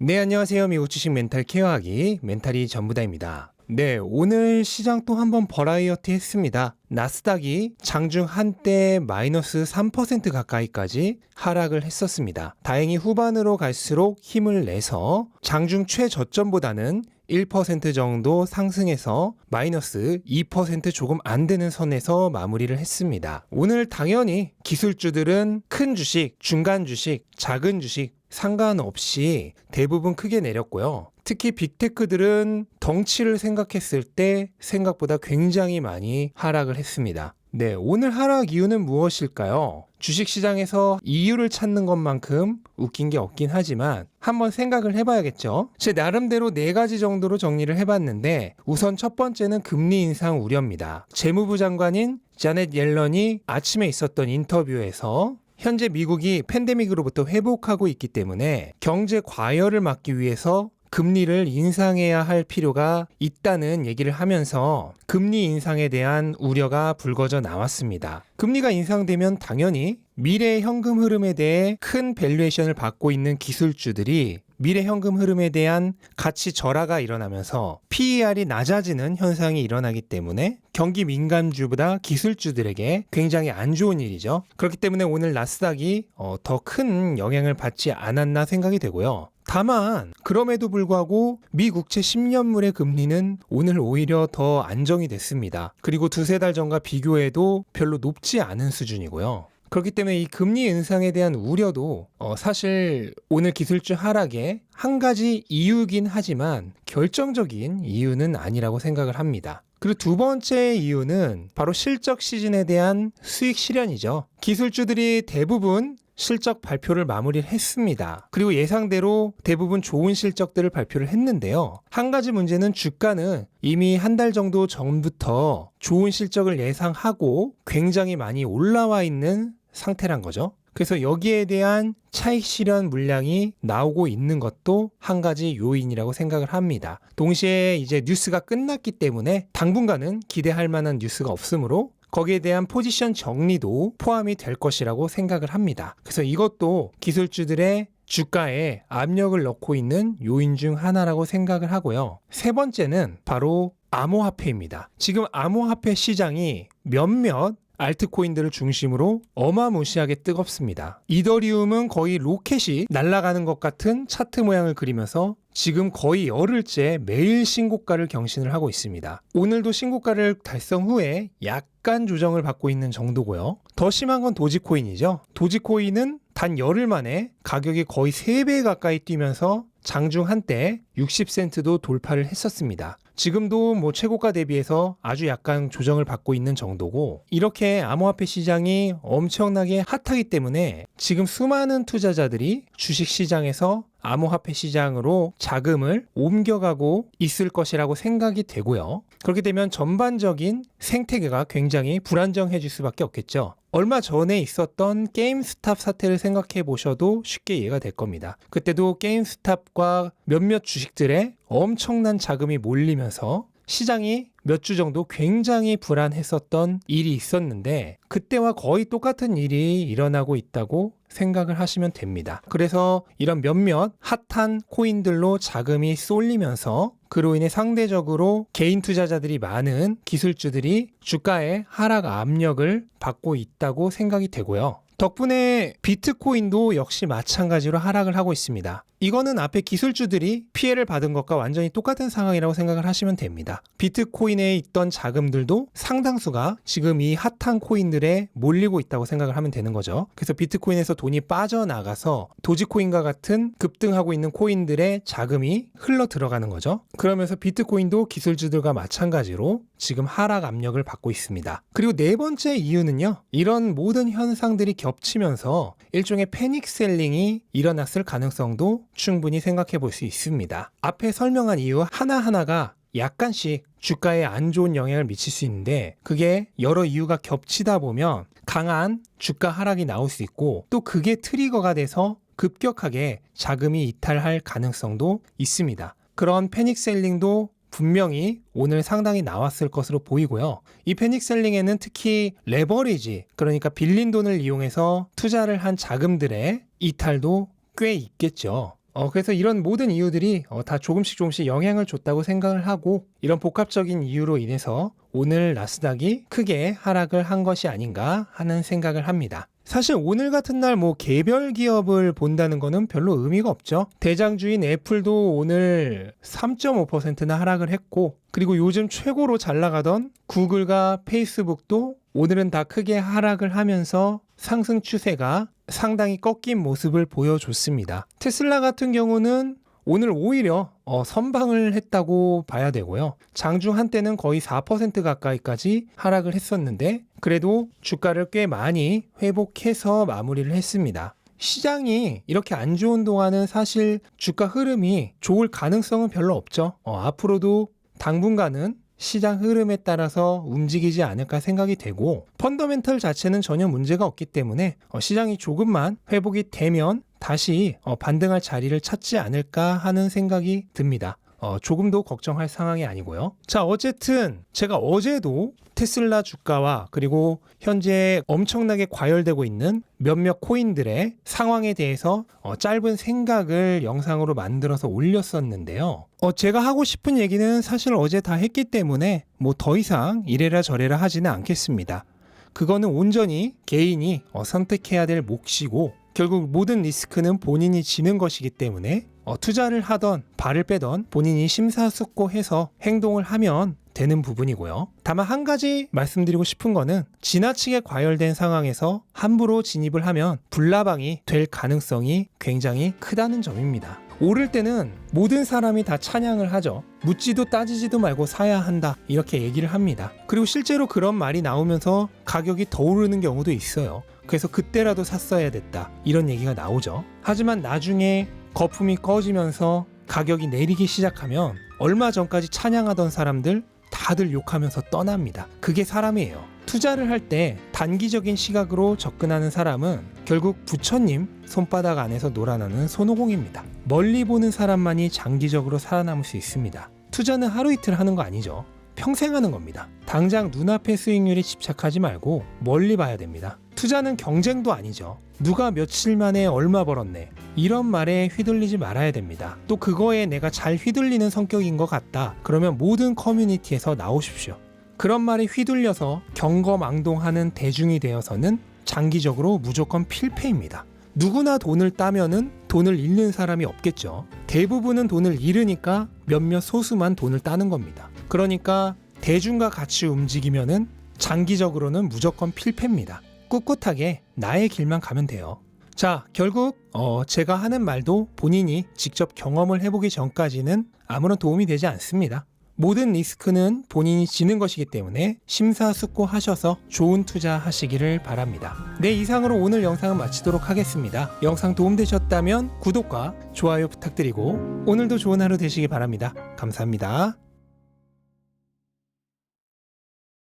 네, 안녕하세요. 미국 주식 멘탈 케어하기 멘탈이 전부다입니다. 네, 오늘 시장 또 한번 버라이어티 했습니다. 나스닥이 장중 한때 마이너스 3% 가까이까지 하락을 했었습니다. 다행히 후반으로 갈수록 힘을 내서 장중 최저점보다는 1% 정도 상승해서 마이너스 2% 조금 안 되는 선에서 마무리를 했습니다. 오늘 당연히 기술주들은 큰 주식, 중간 주식, 작은 주식 상관없이 대부분 크게 내렸고요. 특히 빅테크들은 덩치를 생각했을 때 생각보다 굉장히 많이 하락을 했습니다. 네, 오늘 하락 이유는 무엇일까요? 주식시장에서 이유를 찾는 것만큼 웃긴 게 없긴 하지만 한번 생각을 해봐야겠죠. 제 나름대로 4가지 정도로 정리를 해봤는데 우선 첫 번째는 금리 인상 우려입니다. 재무부 장관인 자넷 옐런이 아침에 있었던 인터뷰에서 현재 미국이 팬데믹으로부터 회복하고 있기 때문에 경제 과열을 막기 위해서 금리를 인상해야 할 필요가 있다는 얘기를 하면서 금리 인상에 대한 우려가 불거져 나왔습니다. 금리가 인상되면 당연히 미래 현금 흐름에 대해 큰 밸류에이션을 받고 있는 기술주들이 미래 현금 흐름에 대한 가치 절하가 일어나면서 PER이 낮아지는 현상이 일어나기 때문에 경기 민감주보다 기술주들에게 굉장히 안 좋은 일이죠. 그렇기 때문에 오늘 나스닥이 더 큰 영향을 받지 않았나 생각이 되고요. 다만 그럼에도 불구하고 미 국채 10년물의 금리는 오늘 오히려 더 안정이 됐습니다. 그리고 두세 달 전과 비교해도 별로 높지 않은 수준이고요. 그렇기 때문에 이 금리 인상에 대한 우려도 사실 오늘 기술주 하락의 한 가지 이유긴 하지만 결정적인 이유는 아니라고 생각을 합니다. 그리고 두 번째 이유는 바로 실적 시즌에 대한 수익 실현이죠. 기술주들이 대부분 실적 발표를 마무리를 했습니다. 그리고 예상대로 대부분 좋은 실적들을 발표를 했는데요. 한 가지 문제는 주가는 이미 한 달 정도 전부터 좋은 실적을 예상하고 굉장히 많이 올라와 있는 상태란 거죠. 그래서 여기에 대한 차익 실현 물량이 나오고 있는 것도 한 가지 요인이라고 생각을 합니다. 동시에 이제 뉴스가 끝났기 때문에 당분간은 기대할 만한 뉴스가 없으므로 거기에 대한 포지션 정리도 포함이 될 것이라고 생각을 합니다. 그래서 이것도 기술주들의 주가에 압력을 넣고 있는 요인 중 하나라고 생각을 하고요. 세 번째는 바로 암호화폐입니다. 지금 암호화폐 시장이 몇몇 알트코인들을 중심으로 어마무시하게 뜨겁습니다. 이더리움은 거의 로켓이 날아가는 것 같은 차트 모양을 그리면서 지금 거의 열흘째 매일 신고가를 경신을 하고 있습니다. 오늘도 신고가를 달성 후에 약간 조정을 받고 있는 정도고요. 더 심한 건 도지코인이죠. 도지코인은 단 열흘 만에 가격이 거의 3배 가까이 뛰면서 장중 한때 60센트도 돌파를 했었습니다. 지금도 최고가 대비해서 아주 약간 조정을 받고 있는 정도고, 이렇게 암호화폐 시장이 엄청나게 핫하기 때문에 지금 수많은 투자자들이 주식시장에서 암호화폐 시장으로 자금을 옮겨가고 있을 것이라고 생각이 되고요. 그렇게 되면 전반적인 생태계가 굉장히 불안정해질 수밖에 없겠죠. 얼마 전에 있었던 게임스탑 사태를 생각해 보셔도 쉽게 이해가 될 겁니다. 그때도 게임스탑과 몇몇 주식들의 엄청난 자금이 몰리면서 시장이 몇 주 정도 굉장히 불안했었던 일이 있었는데 그때와 거의 똑같은 일이 일어나고 있다고 생각을 하시면 됩니다. 그래서 이런 몇몇 핫한 코인들로 자금이 쏠리면서 그로 인해 상대적으로 개인 투자자들이 많은 기술주들이 주가의 하락 압력을 받고 있다고 생각이 되고요. 덕분에 비트코인도 역시 마찬가지로 하락을 하고 있습니다. 이거는 앞에 기술주들이 피해를 받은 것과 완전히 똑같은 상황이라고 생각을 하시면 됩니다. 비트코인에 있던 자금들도 상당수가 지금 이 핫한 코인들에 몰리고 있다고 생각을 하면 되는 거죠. 그래서 비트코인에서 돈이 빠져나가서 도지코인과 같은 급등하고 있는 코인들의 자금이 흘러 들어가는 거죠. 그러면서 비트코인도 기술주들과 마찬가지로 지금 하락 압력을 받고 있습니다. 그리고 네 번째 이유는요. 이런 모든 현상들이 겹치면서 일종의 패닉 셀링이 일어났을 가능성도 충분히 생각해 볼 수 있습니다. 앞에 설명한 이유 하나하나가 약간씩 주가에 안 좋은 영향을 미칠 수 있는데 그게 여러 이유가 겹치다 보면 강한 주가 하락이 나올 수 있고 또 그게 트리거가 돼서 급격하게 자금이 이탈할 가능성도 있습니다. 그런 패닉 셀링도 분명히 오늘 상당히 나왔을 것으로 보이고요. 이 패닉셀링에는 특히 레버리지, 그러니까 빌린 돈을 이용해서 투자를 한 자금들의 이탈도 꽤 있겠죠. 그래서 이런 모든 이유들이 다 조금씩 영향을 줬다고 생각을 하고 이런 복합적인 이유로 인해서 오늘 나스닥이 크게 하락을 한 것이 아닌가 하는 생각을 합니다. 사실 오늘 같은 날 개별 기업을 본다는 거는 별로 의미가 없죠. 대장주인 애플도 오늘 3.5%나 하락을 했고 그리고 요즘 최고로 잘 나가던 구글과 페이스북도 오늘은 다 크게 하락을 하면서 상승 추세가 상당히 꺾인 모습을 보여줬습니다. 테슬라 같은 경우는 오늘 오히려 선방을 했다고 봐야 되고요. 장중 한때는 거의 4% 가까이까지 하락을 했었는데 그래도 주가를 꽤 많이 회복해서 마무리를 했습니다. 시장이 이렇게 안 좋은 동안은 사실 주가 흐름이 좋을 가능성은 별로 없죠. 앞으로도 당분간은 시장 흐름에 따라서 움직이지 않을까 생각이 되고 펀더멘털 자체는 전혀 문제가 없기 때문에 시장이 조금만 회복이 되면 다시 반등할 자리를 찾지 않을까 하는 생각이 듭니다. 조금도 걱정할 상황이 아니고요. 자, 어쨌든 제가 어제도 테슬라 주가와 그리고 현재 엄청나게 과열되고 있는 몇몇 코인들의 상황에 대해서 짧은 생각을 영상으로 만들어서 올렸었는데요. 제가 하고 싶은 얘기는 사실 어제 다 했기 때문에 더 이상 이래라 저래라 하지는 않겠습니다. 그거는 온전히 개인이 선택해야 될 몫이고 결국 모든 리스크는 본인이 지는 것이기 때문에 투자를 하던 발을 빼던 본인이 심사숙고해서 행동을 하면 되는 부분이고요. 다만 한 가지 말씀드리고 싶은 거는 지나치게 과열된 상황에서 함부로 진입을 하면 불나방이 될 가능성이 굉장히 크다는 점입니다. 오를 때는 모든 사람이 다 찬양을 하죠. 묻지도 따지지도 말고 사야 한다 이렇게 얘기를 합니다. 그리고 실제로 그런 말이 나오면서 가격이 더 오르는 경우도 있어요. 그래서 그때라도 샀어야 됐다 이런 얘기가 나오죠. 하지만 나중에 거품이 꺼지면서 가격이 내리기 시작하면 얼마 전까지 찬양하던 사람들 다들 욕하면서 떠납니다. 그게 사람이에요. 투자를 할 때 단기적인 시각으로 접근하는 사람은 결국 부처님 손바닥 안에서 놀아나는 손오공입니다. 멀리 보는 사람만이 장기적으로 살아남을 수 있습니다. 투자는 하루 이틀 하는 거 아니죠. 평생 하는 겁니다. 당장 눈앞의 수익률에 집착하지 말고 멀리 봐야 됩니다. 투자는 경쟁도 아니죠. 누가 며칠 만에 얼마 벌었네 이런 말에 휘둘리지 말아야 됩니다. 또 그거에 내가 잘 휘둘리는 성격인 것 같다 그러면 모든 커뮤니티에서 나오십시오. 그런 말에 휘둘려서 경거망동하는 대중이 되어서는 장기적으로 무조건 필패입니다. 누구나 돈을 따면은 돈을 잃는 사람이 없겠죠. 대부분은 돈을 잃으니까 몇몇 소수만 돈을 따는 겁니다. 그러니까 대중과 같이 움직이면은 장기적으로는 무조건 필패입니다. 꿋꿋하게 나의 길만 가면 돼요. 자, 결국 제가 하는 말도 본인이 직접 경험을 해보기 전까지는 아무런 도움이 되지 않습니다. 모든 리스크는 본인이 지는 것이기 때문에 심사숙고하셔서 좋은 투자 하시기를 바랍니다. 네, 이상으로 오늘 영상은 마치도록 하겠습니다. 영상 도움되셨다면 구독과 좋아요 부탁드리고 오늘도 좋은 하루 되시기 바랍니다. 감사합니다.